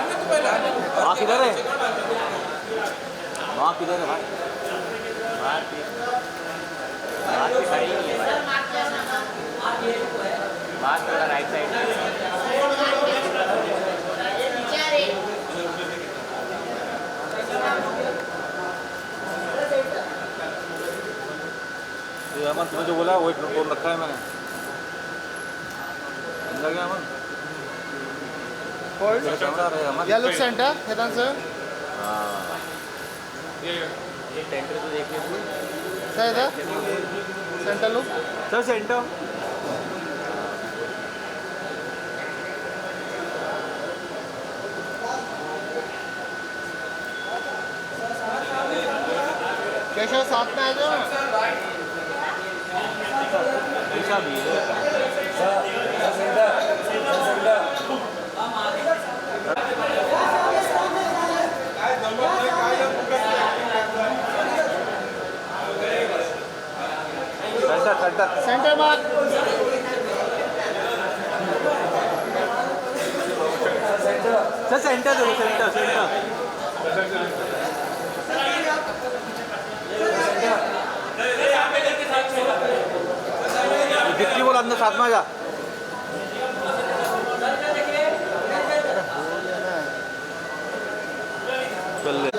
वहाँ किधर है? वहाँ किधर है भाई? बाहर की साइड ही है भाई। बाहर थोड़ा राइट साइड। ये अमन तुम्हें जो बोला वही फोन रखा है मैंने। अंदर गया अमन। या लुक सेंटर हेतन सर। हाँ ये सेंटर तो देख लीजिए सर। इधर centre look sir centre. Keshav साथ में आ जाओ। ऐसा भी है सेंटर मार्क। सर सेंटर दो सेंटर सेंटर। जितनी बोल अंदर साथ में आ जा। चल ले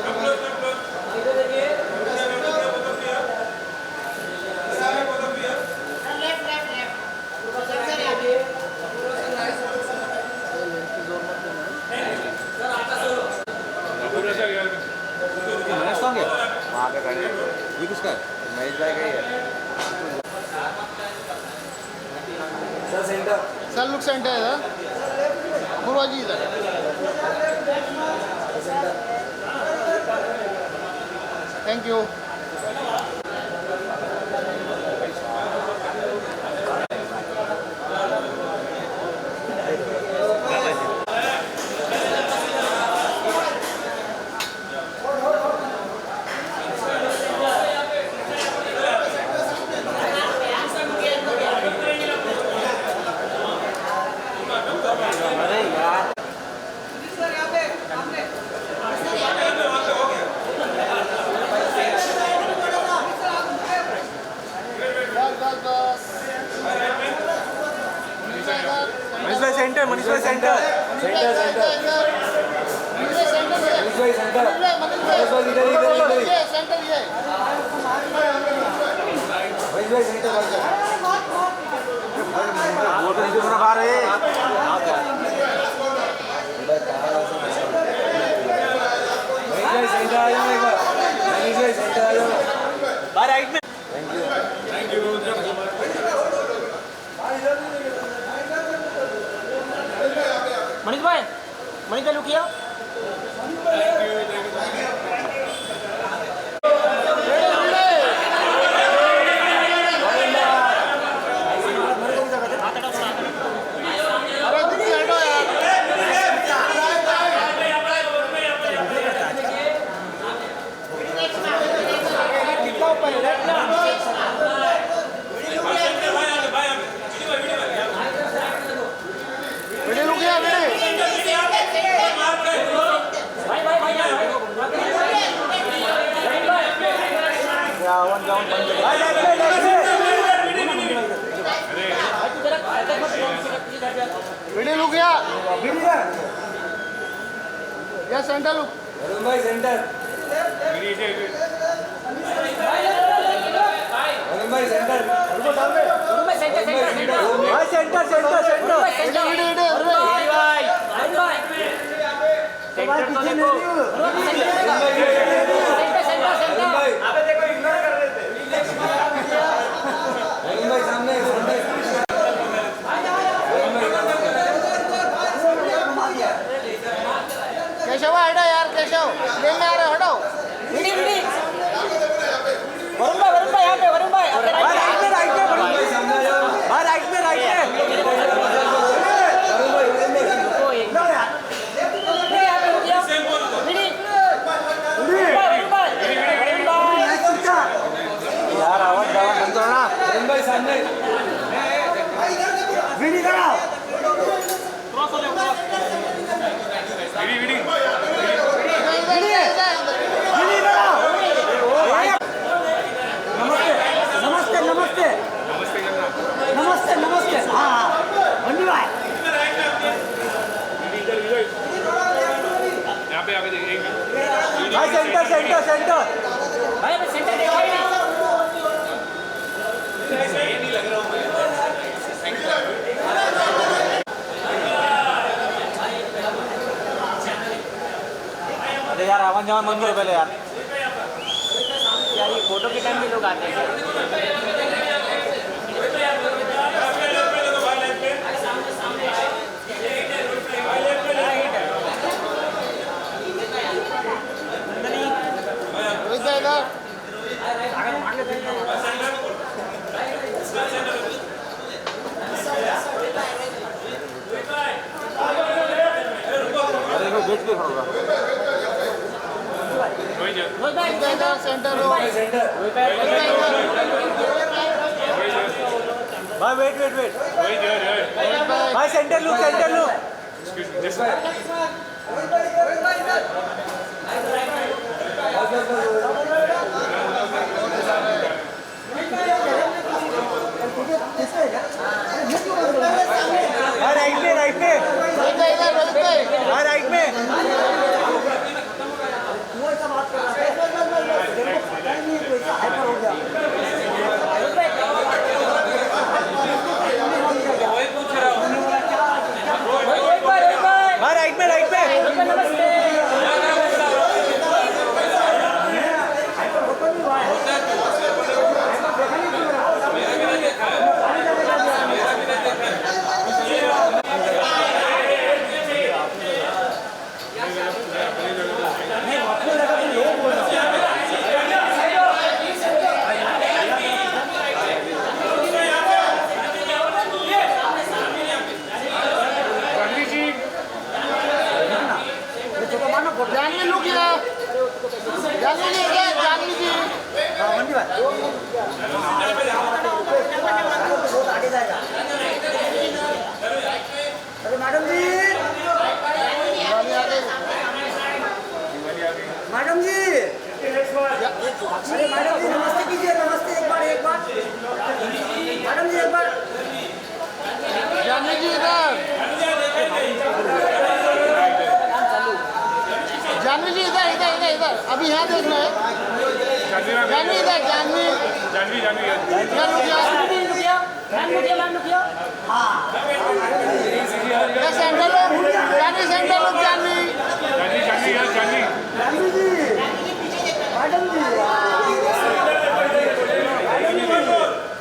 महेश है वहाँ पे खड़े। ये किसका है? महेश भाई का ही है। Sir centre. Sir look centre इधर। पूर्वा जी इधर। Thank you. मनीष भाई सेंटर। मनीष भाई सेंटर। सेंटर सेंटर मनीष भाई सेंटर। मनीष भाई इधर इधर ये सेंटर ये मनीष भाई सेंटर। वो तो नीचे थोड़ा बाहर है। मनीष भाई सेंटर आ जाओ। मनीष भाई सेंटर आ जाओ। बाहर राइट में। Thank you. मनीष भाई लुक किया। वीडियो लुक या सेंटर लुक। वरुण भाई सेंटर। वरुण भाई सेंटर। भाई सेंटर सेंटर सेंटर। केशव हटो यार। केशव गेम में आ रहे हटो। वरुण भाई यहाँ पे। वरुण भाई राइट में राइट में। भाई राइट में राइट में। यार आवाज बंद करो ना। वरुण भाई सामने। वीडियो कराओ। वीडियो सेंटर सेंटर भाई सेंटर देखो ही नहीं लग रहा हूँ अरे यार आवन जावन बंद करो पहले यार ये फोटो के टाइम भी लोग आते हैं सेंटर भाई वेट भाई सेंटर लुक राइट में राइट में राइट में मैडम जी अरे मैडम जी नमस्ते कीजिए नमस्ते एक बार मैडम जी एक बार जानवी जी इधर अभी यहाँ देखना है जानवी इधर जानवी सेंटर लोग जानवी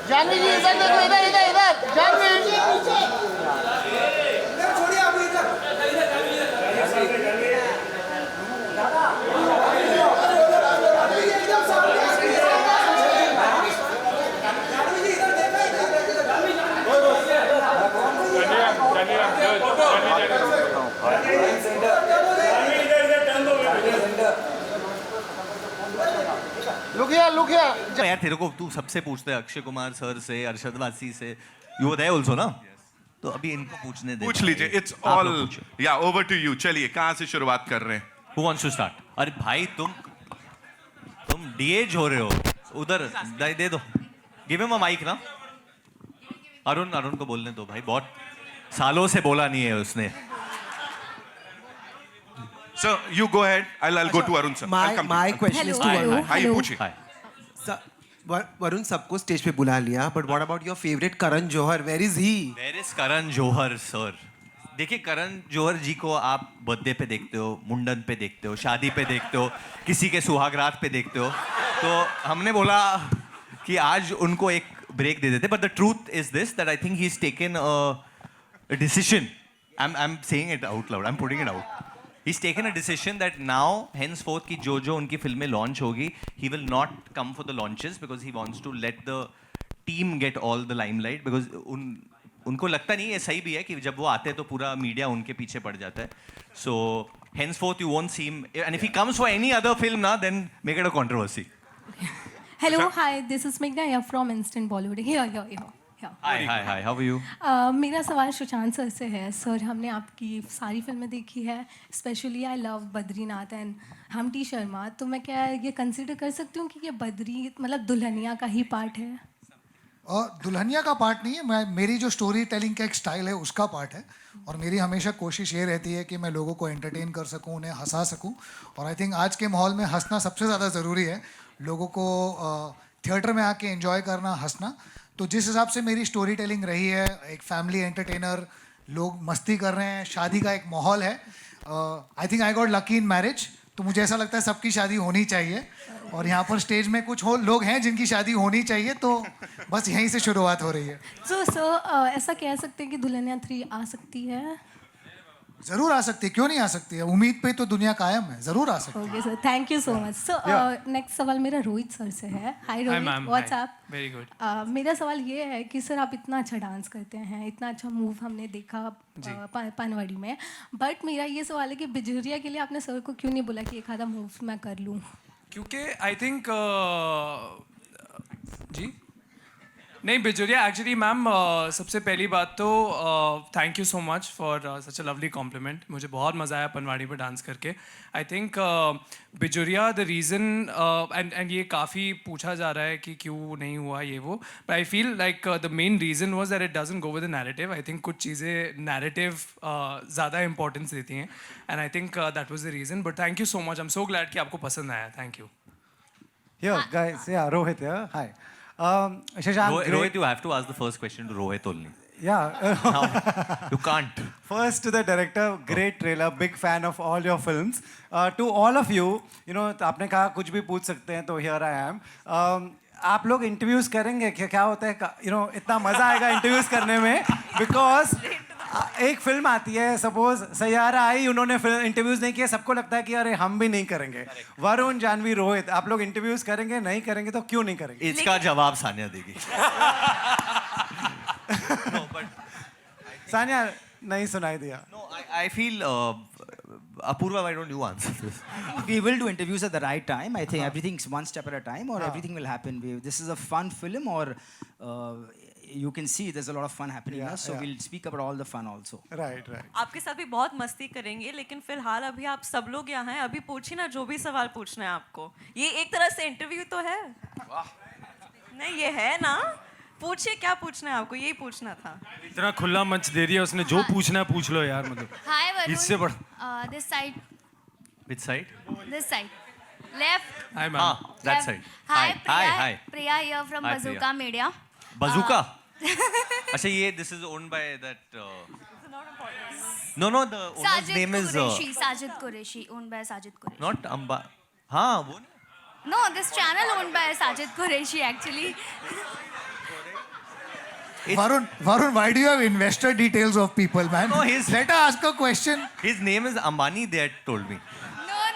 जानवी जी इधर देखो इधर जानवी छोड़िए आप इधर लुक हियर यार तेरे को तू सबसे पूछते है अक्षय कुमार सर से अरशद वासी से यू वर देयर आल्सो ना तो अभी इनको पूछने दे पूछ लीजिए इट्स ऑल या ओवर टू यू चलिए कहां से शुरुआत कर रहे हैं हु वांट्स टू स्टार्ट अरे भाई तुम डीएज हो रहे हो उधर दे दो गिव हिम अ माइक ना अरुण को बोलने दो भाई बहुत सालों से बोला नहीं है उसने sir you go ahead I'll go to Arun sir My question is to Varun. आइए पूछिए हाय वरुण सबको स्टेज पे बुला लिया but what about your favourite Karan Johar where is he where is Karan Johar sir देखिए करण जौहर जी को आप बर्थडे पे देखते हो मुंडन पे देखते हो शादी पे देखते हो किसी के सुहागरात पे देखते हो तो हमने बोला कि आज उनको एक ब्रेक दे देते but the truth is this that I think he is taken a decision I am saying it out loud I am putting it out He's taken a decision that now, henceforth, कि जो उनकी फिल्में launch होगी, he will not come for the launches because he wants to let the team get all the limelight because उनको लगता नहीं ये सही भी है कि जब वो आते हैं तो पूरा मीडिया उनके पीछे पड़ जाता है. So henceforth you won't see him and if he comes for any other film ना then make it a controversy. Hello, hi. This is Meghna here from Instant Bollywood. Here. Hi. How are you? मेरा सवाल Sushant sir से है. Sir हमने आपकी सारी फिल्में देखी है, specially I love Badrinath and हमटी Sharma. तो मैं क्या ये कंसिडर कर सकती हूँ कि ये बद्री मतलब दुल्हनिया का ही पार्ट है? दुल्हनिया का पार्ट नहीं है, मेरी जो स्टोरी टेलिंग का एक स्टाइल है उसका पार्ट है। और मेरी हमेशा कोशिश ये रहती है कि मैं लोगों को एंटरटेन कर सकूं, उन्हें हंसा सकूं। और आई थिंक आज के माहौल में हंसना सबसे ज़्यादा ज़रूरी है, लोगों को थिएटर में आके एंजॉय करना, हंसना। तो जिस हिसाब से मेरी स्टोरी टेलिंग रही है, एक फैमिली एंटरटेनर, लोग मस्ती कर रहे हैं, शादी का एक माहौल है। I think I got lucky in marriage. तो मुझे ऐसा लगता है सबकी शादी होनी चाहिए, और यहाँ पर स्टेज में कुछ लोग हैं जिनकी शादी होनी चाहिए, तो बस यहीं से शुरुआत हो रही है। सो ऐसा कह सकते हैं कि दुल्हनिया 3 आ सकती है? ज़रूर आ सकती है, क्यों नहीं आ सकती है? उम्मीद पे तो दुनिया कायम है, ज़रूर आ सकती है। Okay sir, thank you so much. So next सवाल मेरा रोहित सर से है। Hi Rohit, what's up? Very good. मेरा सवाल ये है कि सर आप इतना अच्छा डांस करते हैं, इतना अच्छा मूव हमने देखा पनवाड़ी में, बट मेरा ये सवाल है कि बिजुरिया के लिए आपने सर को क्यों नहीं बोला कि एक आधा मूव मैं कर लूँ? क्योंकि आई थिंक जी नहीं, बिजुरिया एक्चुअली मैम, सबसे पहली बात तो thank you so much for such a lovely complement. मुझे बहुत मज़ा आया पनवाड़ी पर डांस करके। आई थिंक बिजुरिया द रीज़न, एंड ये काफ़ी पूछा जा रहा है कि क्यों नहीं हुआ ये वो, but I feel like the main reason was that it doesn't go with the narrative. I think कुछ चीज़ें नैरेटिव ज़्यादा इंपॉर्टेंस देती हैं, and I think that was the reason. But thank you so much, I am so glad कि आपको पसंद आया। Thank you. Here, guys. Yeah, Rohit here. Hi. Shashank, Rohit, you have to ask the first question to Rohit only. Yeah. Now, you can't. First to the director, great trailer, big fan of all your films. To all of you, you know, आपने कहा कुछ भी पूछ सकते हैं, तो here I am. आप लोग इंटरव्यूज करेंगे क्या होता है, यू नो, इतना मजा आएगा इंटरव्यूज करने में, बिकॉज एक फिल्म आती है, सपोज सैयारा आई, उन्होंने इंटरव्यूज नहीं किए, सबको लगता है कि अरे हम भी नहीं करेंगे। वरुण, जानवी, रोहित, आप लोग इंटरव्यूज करेंगे? नहीं करेंगे तो क्यों नहीं करेंगे? इसका जवाब सानिया देगी। सानिया नहीं सुनाई दिया। No, I feel Apurva, why don't you answer this? We will do interviews at the right time. I think everything's one step at a time, or everything will happen. This is a fun film, or you can see there's a lot of fun happening here. So we'll speak about all the fun also. Right. आपके साथ भी बहुत मस्ती करेंगे, लेकिन फिलहाल अभी आप सब लोग यहाँ हैं, अभी पूछिए ना जो भी सवाल पूछना है आपको। ये एक तरह से इंटरव्यू तो है। नहीं, ये है ना, पूछिए क्या पूछना है आपको, यही पूछना था। इतना खुला मंच दे दिया उसने, जो पूछना है पूछ लो यार। मतलब हाय वरुण, इससे बड़ा this side, Which side? This side, left. Hi ma'am. That side. Hi Hi. Priya here from Hi, Bazooka media. Bazooka? अच्छा, ये this is owned by that. No, the owner's name is Sajid Qureshi, owned by Sajid Qureshi. not Amba. हाँ, वो नहीं? No, this channel owned by Sajid Qureshi actually. Varun, why do you have investor details of people, man? No, Let her ask a question. His name is Ambani, they had told me.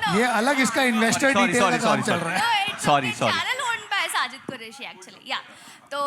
No. ये अलग इसका investor Sorry, detail का काम चल sorry. रहा है। No, it's Sorry. channel owned by Sajid Qureshi actually. Yeah. तो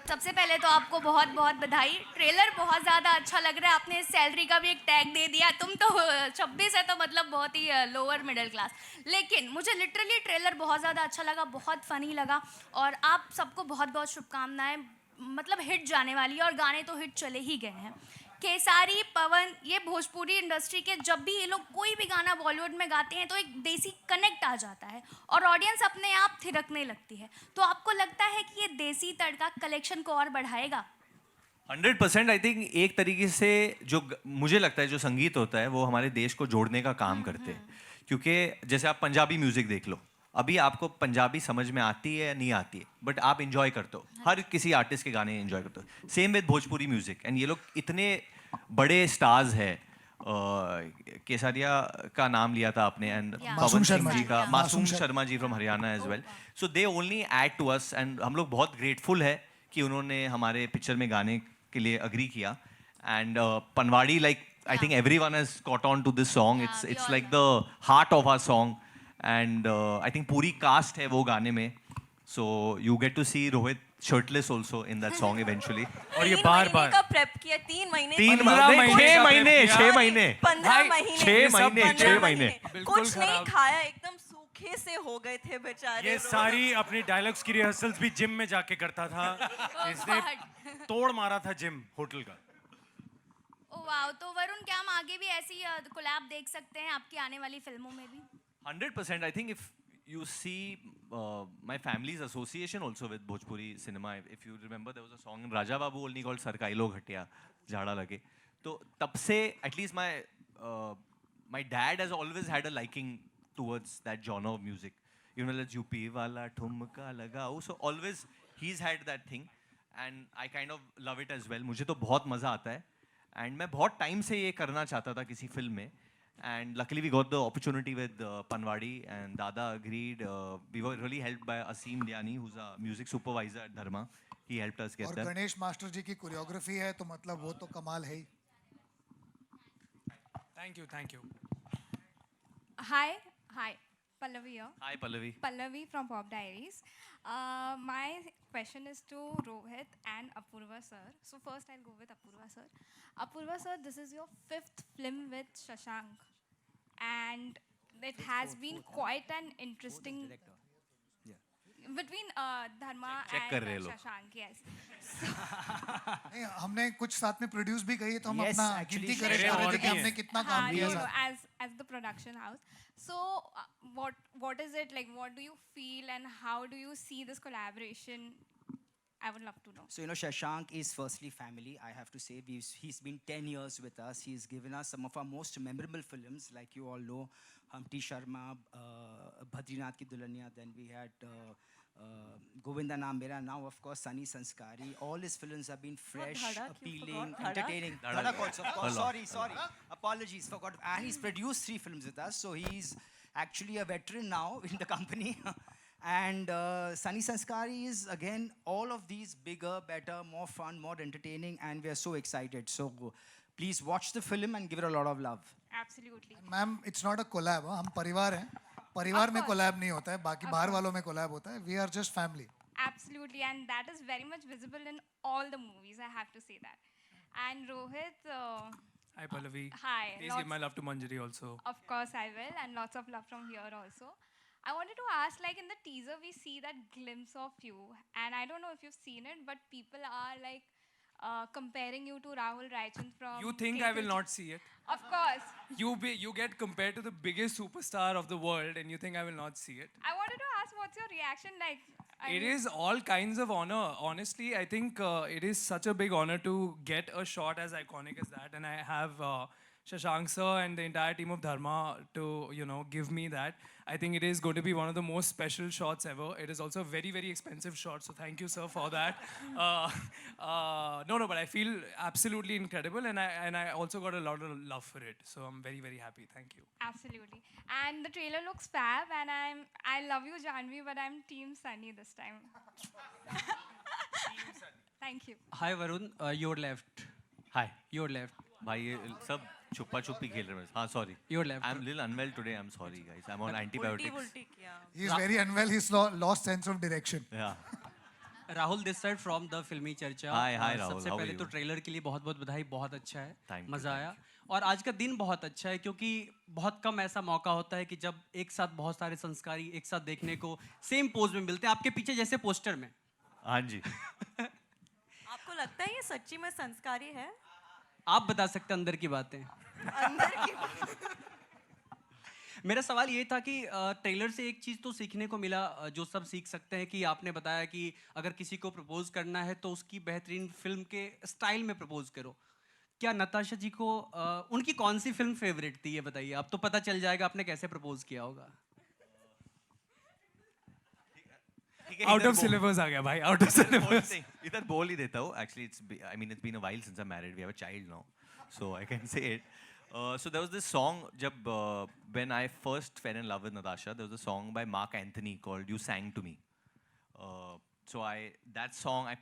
सबसे पहले तो आपको बहुत बहुत बधाई। ट्रेलर बहुत ज़्यादा अच्छा लग रहा है। आपने सैलरी का भी एक टैग दे दिया। तुम तो 26 है, तो मतलब बहुत ही लोअर मिडिल क्लास। लेकिन मुझे लिटरली ट्रेलर बहुत ज़्यादा अच्छा लगा, बहुत फ़नी लगा, और आप सबको बहुत बहुत शुभकामनाएं। मतलब हिट जाने वाली है, और गाने तो हिट चले ही गए हैं। केसारी, पवन, ये भोजपुरी इंडस्ट्री के जब भी ये लोग कोई भी गाना बॉलीवुड में गाते हैं तो एक देसी कनेक्ट आ जाता है, और ऑडियंस अपने आप थिरकने लगती है। तो आपको लगता है कि ये देसी तड़का कलेक्शन को और बढ़ाएगा? 100% आई थिंक एक तरीके से जो मुझे लगता है जो संगीत होता है वो हमारे देश को जोड़ने का काम करते हैं। क्योंकि जैसे आप पंजाबी म्यूजिक देख लो, अभी आपको पंजाबी समझ में आती है या नहीं आती है, बट आप इंजॉय करते हो, हर किसी आर्टिस्ट के गाने इंजॉय करते हो। Same with Bhojpuri music, and ये लोग इतने बड़े स्टार्स है। केसारिया का नाम लिया था आपने, एंड पवन सिंह जी का, Masoom Sharma ji from Haryana as well. So they only add to us, and हम लोग बहुत ग्रेटफुल है कि उन्होंने हमारे पिक्चर में गाने के लिए अग्री किया। And Panwadi, like I think everyone has caught on to this song. It's like the heart of our song, and I think पूरी कास्ट है वो गाने में। So you get to see Rohit shirtless also in that song eventually. और ये बार का prep किया 3 महीने, 6 महीने 15 महीने, 6 महीने कुछ नहीं खाया, एकदम सूखे से हो गए थे बेचारे। ये सारी अपनी डायलॉग्स की रिहर्सल्स भी जिम में जाके करता था। इसने तोड़ मारा था जिम होटल का। ओ वाओ, तो वरुण, क्या हम आगे भी ऐसी कोलैब देख सकते हैं आपकी आने वाली फिल्मों में भी? 100%. I think if you see my family's association also with Bhojpuri cinema. If you remember, there was a song in Raja Babu only called Sarkailo Ghatia, Jhada Lage. So tab se, at least my dad has always had a liking towards that genre of music. You know, let's UP wala thumka lagao. So always he's had that thing, and I kind of love it as well. मुझे तो बहुत मजा आता है, and मैं बहुत time से ये करना चाहता था किसी film में. And luckily we got the opportunity with Panwadi, and Dada agreed. We were really helped by Asim Dhyani, who's a music supervisor at Dharma. He helped us get और there. गणेश मास्टर जी की choreography है तो मतलब वो तो कमाल है ही. Thank you, thank you. Hi, Pallavi here. Hi Pallavi. Pallavi from Pop Diaries. My question is to Rohit and Apurva sir. So first I'll go with Apurva sir. Apurva sir, this is your 5th film with Shashank, and it has been quite an interesting between Dharma check कर रहे and लोग. Shashank. Yes. नहीं, हमने कुछ साथ में produce भी करी है तो हम Yes, अपना actually, गिनती करें और कि भी हमने है. कितना काम किया No, साथ. as the production house. So what is it like? What do you feel and how do you see this collaboration? I would love to know. So, you know, Shashank is firstly family, I have to say. He's been 10 years with us. He's given us some of our most memorable films, like you all know, Humpty Sharma, Badrinath Ki Dulhania, then we had Govinda Naam Mera, now of course Sunny Sanskari. All his films have been fresh, Dhadak, you appealing, forgot Dhadak? entertaining. Dhadak. Dhadak also, of course, sorry. Apologies, forgot. And he's produced 3 films with us, so he's actually a veteran now in the company. And Sunny Sanskari is, again, all of these bigger, better, more fun, more entertaining, and we are so excited. So please watch the film and give it a lot of love. Absolutely. Ma'am, it's not a collab. हम परिवार हैं. परिवार में collab नहीं होता है. बाकी बाहर वालों में collab होता है. We are just family. Absolutely, and that is very much visible in all the movies, I have to say that. And Rohit, Hi Pallavi. hi. Please give my love to Manjari also. Of course I will, and lots of love from here also. I wanted to ask, like in the teaser we see that glimpse of you, and I don't know if you've seen it, but people are like comparing you to Rahul Raichand from... You think I will not see it? Of course. You get compared to the biggest superstar of the world and you think I will not see it? I wanted to ask, what's your reaction like? It is all kinds of honor. Honestly, I think it is such a big honor to get a shot as iconic as that. And I have Shashank sir and the entire team of Dharma to, you know, give me that. I think it is going to be one of the most special shots ever. It is also a very, very expensive shot. So thank you, sir, for that. No, but I feel absolutely incredible. And I also got a lot of love for it. So I'm very, very happy. Thank you. Absolutely. And the trailer looks fab, and I love you, Janvi, but I'm Team Sunny this time. Thank you. Hi Varun, your left. Hi. Your left. भाई ये सब छुपा छुपी खेल रहे हैं. हाँ, sorry. Your left. I'm a little unwell today. I'm sorry, guys. I'm on antibiotics. उल्टी किया. He is very unwell. He's lost sense of direction. Yeah. Rahul this side from the फिल्मी चर्चा. Hi, Rahul. सबसे How are पहले you? तो trailer के लिए बहुत बहुत बधाई. बहुत अच्छा है. Thank you, मजा आया. और आज का दिन बहुत अच्छा है क्योंकि बहुत कम ऐसा मौका होता है कि जब एक साथ बहुत सारे संस्कारी एक साथ देखने को सेम पोज में मिलते हैं. आपके पीछे जैसे पोस्टर में. हाँ जी. आपको लगता है ये सच्ची में संस्कारी है? आप बता सकते हैं अंदर की बातें. अंदर की मेरा सवाल ये था कि ट्रेलर से एक चीज़ तो सीखने को मिला जो सब सीख सकते हैं कि आपने बताया कि अगर किसी को प्रपोज करना है तो उसकी बेहतरीन फिल्म के स्टाइल में प्रपोज करो. क्या नताशा जी को उनकी कौन सी फिल्म फेवरेट थी ये बताइए. आप तो पता चल जाएगा आपने कैसे प्रपोज किया होगा. Out of syllabus आ गया भाई. Out of syllabus. इधर बोल ही देता हूँ. Actually, it's been a while since I'm married. We have a child now, so I can say it. So there was this song when I first fell in love with Natasha. There was a song by Mark Anthony called "You Sang to Me." So I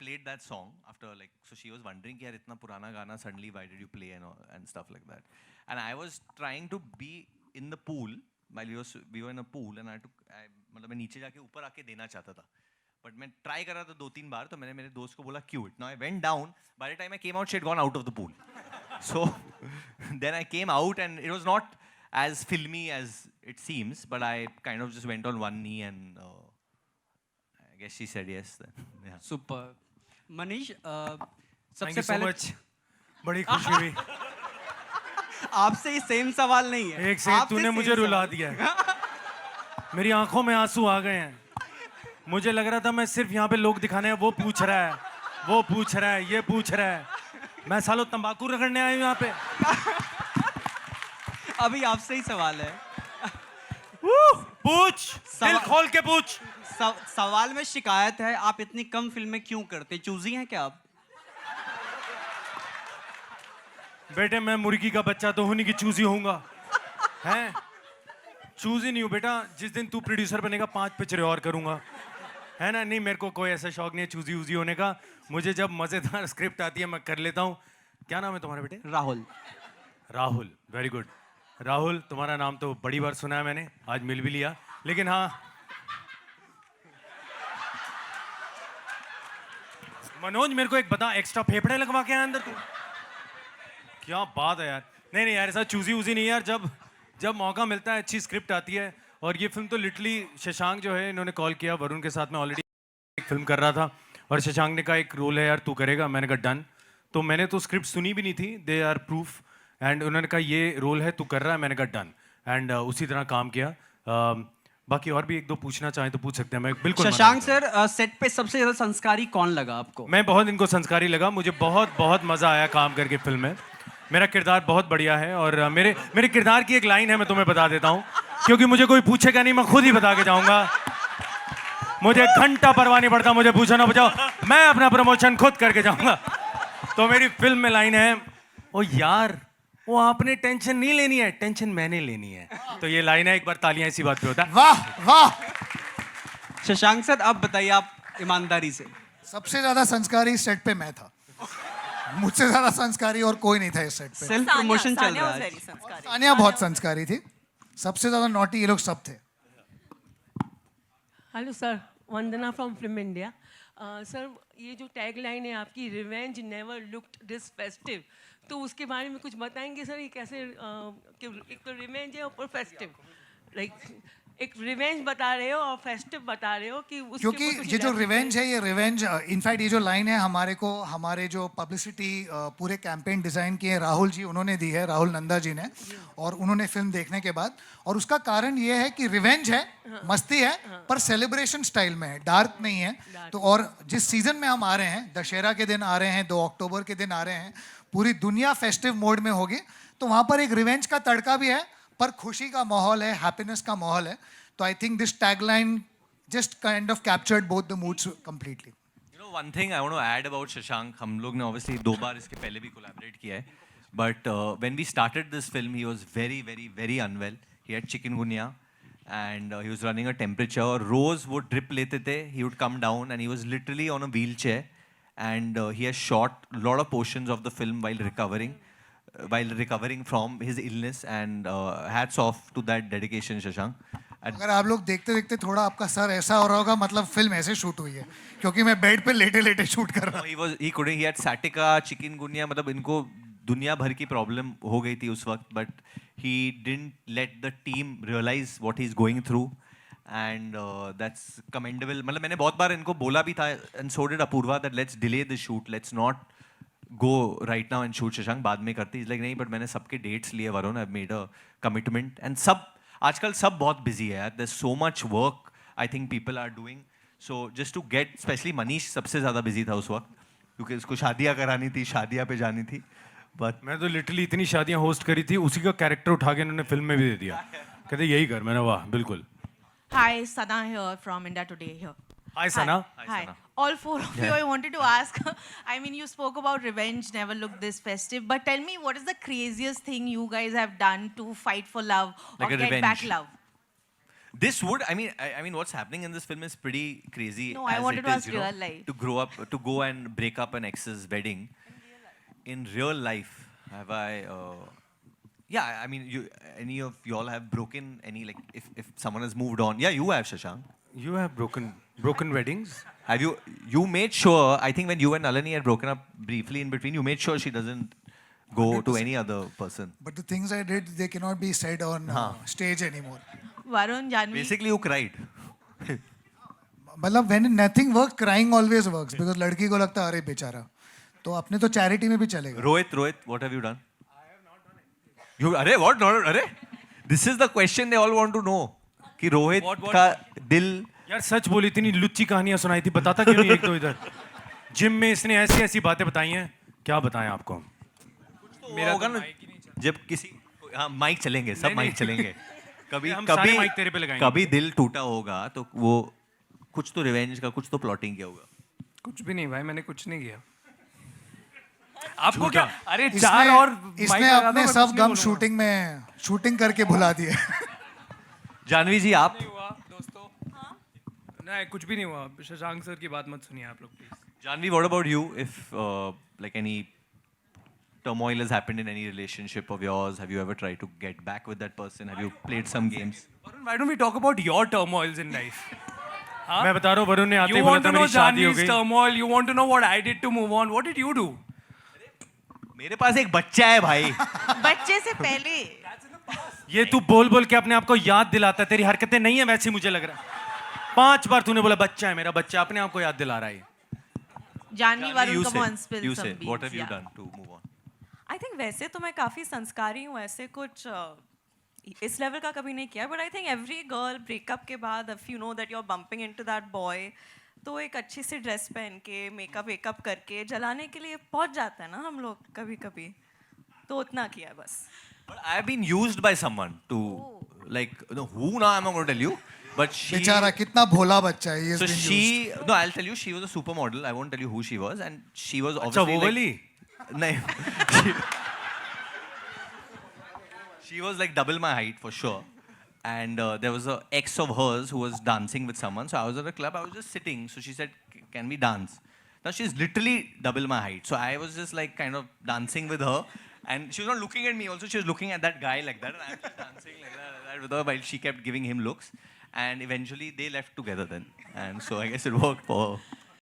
played that song after so she was wondering कि यार इतना पुराना गाना suddenly why did you play and stuff like that. And I was trying to be in the pool while we were in a pool and मतलब मैं नीचे जाके ऊपर आके देना चाहता था. But मैं try कर रहा था 2-3 बार तो मैंने मेरे दोस्त को बोला cue it. Now I went down. By the time I came out, she had gone out of the pool. So then I came out and it was not as filmy as it seems, but I kind of just went on one knee and I guess she said yes then. Yeah. Super. Manish, Thank सबसे you so पहले much. बड़ी खुशी हुई. आपसे ही same सवाल नहीं है. एक से तूने मुझे रुला दिया. मेरी आंखों में आंसू आ गए हैं। मुझे लग रहा था मैं सिर्फ यहाँ पे लोग दिखाने हैं, वो पूछ रहा है, वो पूछ रहा है, ये पूछ रहा है। मैं सालों तंबाकू रगड़ने आया हूँ यहाँ पे। अभी आपसे ही सवाल है। पूछ, दिल खोल के पूछ। सवाल में शिकायत है, आप इतनी कम फिल्में क्यों करते? चूजी हैं क्या आप? बेटे मैं मुर्गी का बच्चा तो हूं नहीं कि चूजी होऊंगा, हैं? चूजी नहीं हूँ बेटा। जिस दिन तू प्रोड्यूसर बनेगा 5 पिक्चरें और करूंगा, है ना? नहीं, मेरे को कोई ऐसा शौक नहीं है चूजी वूजी होने का। मुझे जब मजेदार स्क्रिप्ट आती है मैं कर लेता हूँ। क्या नाम है तुम्हारे बेटे? राहुल। Rahul, very good. राहुल, तुम्हारा नाम तो बड़ी बार सुना है मैंने, आज मिल भी लिया। लेकिन हाँ, मनोज मेरे को एक बता, एक्स्ट्रा फेफड़े लगवा के आया अंदर तू? क्या बात है यार। नहीं नहीं यार, ऐसा चूजी वूजी नहीं यार। जब मौका मिलता है, अच्छी स्क्रिप्ट आती है। और ये फिल्म तो लिटरली शशांक जो है, इन्होंने कॉल किया, वरुण के साथ में ऑलरेडी एक फिल्म कर रहा था और शशांक ने कहा एक रोल है यार तू करेगा। मैंने कहा डन। तो मैंने तो स्क्रिप्ट सुनी भी नहीं थी, दे आर प्रूफ। एंड उन्होंने कहा ये रोल है तू कर रहा है, मैंने कहा डन। एंड उसी तरह काम किया। बाकी और भी एक दो पूछना चाहें तो पूछ सकते हैं। मैं बिल्कुल। शशांक सर, सेट पे सबसे ज्यादा संस्कारी कौन लगा आपको? मैं बहुत इनको संस्कारी लगा। मुझे बहुत बहुत मजा आया काम करके फिल्म में। मेरा किरदार बहुत बढ़िया है और मेरे किरदार की एक लाइन है, मैं तुम्हें बता देता हूँ, क्योंकि मुझे कोई पूछेगा नहीं, मैं खुद ही बता के जाऊंगा। मुझे घंटा परवाह नहीं पड़ता, मुझे पूछो ना पूछो, मैं अपना प्रमोशन खुद करके जाऊंगा। तो मेरी फिल्म में लाइन है, ओ यार वो आपने टेंशन नहीं लेनी है, टेंशन मैंने लेनी है। तो ये लाइन है, एक बार तालियां इसी बात पे होता है। वाह वाह। शशांक सर, अब बताइए आप ईमानदारी से। सबसे ज्यादा संस्कारी इस सेट पे मैं था। मुझसे ज्यादा संस्कारी और कोई नहीं था इस सेट पे। सेल्फ प्रमोशन चल रहा है। सानिया बहुत संस्कारी थी। सबसे ज्यादा नॉटी ये लोग सब थे। Hello sir, Vandana from film India. Sir, ये जो टैग लाइन है आपकी, revenge never looked this festive, तो उसके बारे में कुछ बताएंगे सर? ये कैसे एक तो रिवेंज है ऊपर फेस्टिव, लाइक एक रिवेंज बता रहे हो और फेस्टिव बता रहे हो कि उसके क्योंकि ये जो रिवेंज है, ये रिवेंज इनफैक्ट ये जो लाइन है हमारे जो पब्लिसिटी पूरे कैंपेन डिज़ाइन किए राहुल जी उन्होंने दी है, राहुल नंदा जी ने, और उन्होंने फिल्म देखने के बाद। और उसका कारण ये है कि रिवेंज है, मस्ती है, पर सेलिब्रेशन स्टाइल में है, डार्क नहीं है। तो और जिस सीजन में हम आ रहे हैं, दशहरा के दिन आ रहे हैं, 2 अक्टूबर के दिन आ रहे हैं, पूरी दुनिया फेस्टिव मोड में होगी, तो वहाँ पर एक रिवेंज का तड़का भी है, पर खुशी का माहौल है, हैप्पीनेस का माहौल है। तो I think this tagline just kind of captured both the moods completely. You know, one thing I want to add about Shashank, हम लोग ने obviously 2 बार इसके पहले भी collaborate किया है, but when we started this film, he was very, very, very unwell. He had chikungunya and he was running a temperature. और रोज वो drip लेते थे, he would come down and he was literally on a wheelchair and he has shot a lot of portions of the film while recovering from his illness and hats off to that dedication, Shashank. अगर आप लोग देखते देखते थोड़ा आपका sir ऐसा हो रहा होगा, मतलब फिल्म ऐसे शूट हुई है, क्योंकि मैं बेड पे लेटे लेटे शूट कर रहा हूँ। He had sciatica, chikungunya, मतलब इनको दुनिया भर की प्रॉब्लम हो गई थी उस वक्त, but he didn't let the team realize what he's going through and that's commendable. मतलब मैंने बहुत बार इनको बोला भी था and so did Apurva that let's delay the shoot, let's not go right now and shoot Shashank, बाद में करते। He's like नहीं, but मैंने सबके dates लिए Varun, I've made a commitment and सब आजकल सब बहुत बिजी है यार, there's so much work I think people are doing, so just to get, especially Manish सबसे ज़्यादा बिजी था उस वक्त, क्योंकि उसको शादियाँ करानी थी, शादियाँ पे जानी थी। बट मैं तो लिटरली इतनी शादियाँ होस्ट करी थी, उसी का कैरेक्टर उठा के इन्होंने फिल्म में भी दे दिया, कहते यही कर। मैंने वाह बिल्कुल। Hi, Sana here from India Today here. Hi Sana. Hi. All 4 of you, I wanted to ask, I mean, you spoke about revenge never looked this festive, but tell me, what is the craziest thing you guys have done to fight for love Like or a get revenge. back love? This would, I mean, what's happening in this film is pretty crazy. No, I as wanted it to is, ask you know, real life. to grow up, to go and break up an ex's wedding. In real life, have I? Yeah, I mean, any of y'all have broken any, like, if someone has moved on? Yeah, you have, Shashank. You have broken weddings? Have you? You made sure. I think when you and Nalini had broken up briefly in between, you made sure she doesn't go to any other person. But the things I did, they cannot be said on stage anymore. Varun, Janvi. Basically, you cried. मतलब when nothing works, crying always works, because लड़की को लगता है अरे बेचारा, तो अपने तो चैरिटी में भी चलेगा। Rohit, what have you done? I have not done it. You, अरे what? Not, अरे? This is the question they all want to know. कि रोहित What? का दिल यार सच बोली, इतनी लुच्ची कहानियां सुनाई थी, बताता क्यों नहीं एक दो इधर? जिम में इसने ऐसी ऐसी बातें बताई हैं, क्या बताएं आपको हम? मेरा होगा ना जब किसी हाँ माइक चलेंगे, सब माइक चलेंगे। कभी हम सारे कभी माइक तेरे पे लगाएंगे। कभी दिल टूटा होगा तो वो कुछ तो रिवेंज का, कुछ तो प्लॉटिंग किया होगा। कुछ भी नहीं भाई, मैंने कुछ नहीं किया। आपको झूठा। क्या? अरे चार और mic इसने लगा दो, अपने मैं सब कुछ नहीं गम बोलूंगा। शूटिंग करके भुला दिए। जानवी जी आप? नहीं हुआ दोस्तों। नहीं कुछ भी नहीं हुआ। शशांक सर की बात मत सुनिए आप लोग please. Janvi, what about you? If like any turmoil has happened in any relationship of yours, have you ever tried to get back with that person? Have you played some games? Varun, why don't we talk about your turmoils in life? Huh? मैं बता रहा हूँ, वरुण ने आते ही You बोला want था to know मेरी शादी हो Janvi's गई। turmoil? You want to know what I did to move on? What did you do? मेरे पास एक बच्चा है भाई। बच्चे से पहले ये तू बोल बोल के अपने आप को याद दिलाता है, तेरी हरकतें नहीं है वैसी मुझे लग रहा है। 5 बार तूने बोला बच्चा है मेरा, बच्चा अपने आप को याद दिला रहा है। Janhvi, Varun, you come say, on, spill you some say, beans. what have you Yeah. done to move on? I think वैसे तो मैं काफ़ी संस्कारी हूँ, ऐसे कुछ इस लेवल का कभी नहीं किया, but I think every girl breakup के बाद if you know that you are bumping into that boy, तो एक अच्छी सी ड्रेस पहन के मेकअप वेकअप करके जलाने के लिए पहुंच जाता है ना हम लोग कभी कभी, तो उतना किया है बस। But I have been used by someone to like who now I'm not going to tell you, but she. बेचारा कितना भोला बच्चा है। So she no, I'll tell you, she was a supermodel. I won't tell you who she was, and she was अच्छा obviously वो वाली? नहीं, she was like double my height for sure. And there was a ex of hers who was dancing with someone. So I was at a club, I was just sitting. So she said, "Can we dance?" Now she's literally double my height. So I was just like kind of dancing with her. And she was not looking at me also, she was looking at that guy like that. And I was just dancing like that with her while she kept giving him looks. And eventually they left together then. And so I guess it worked for her.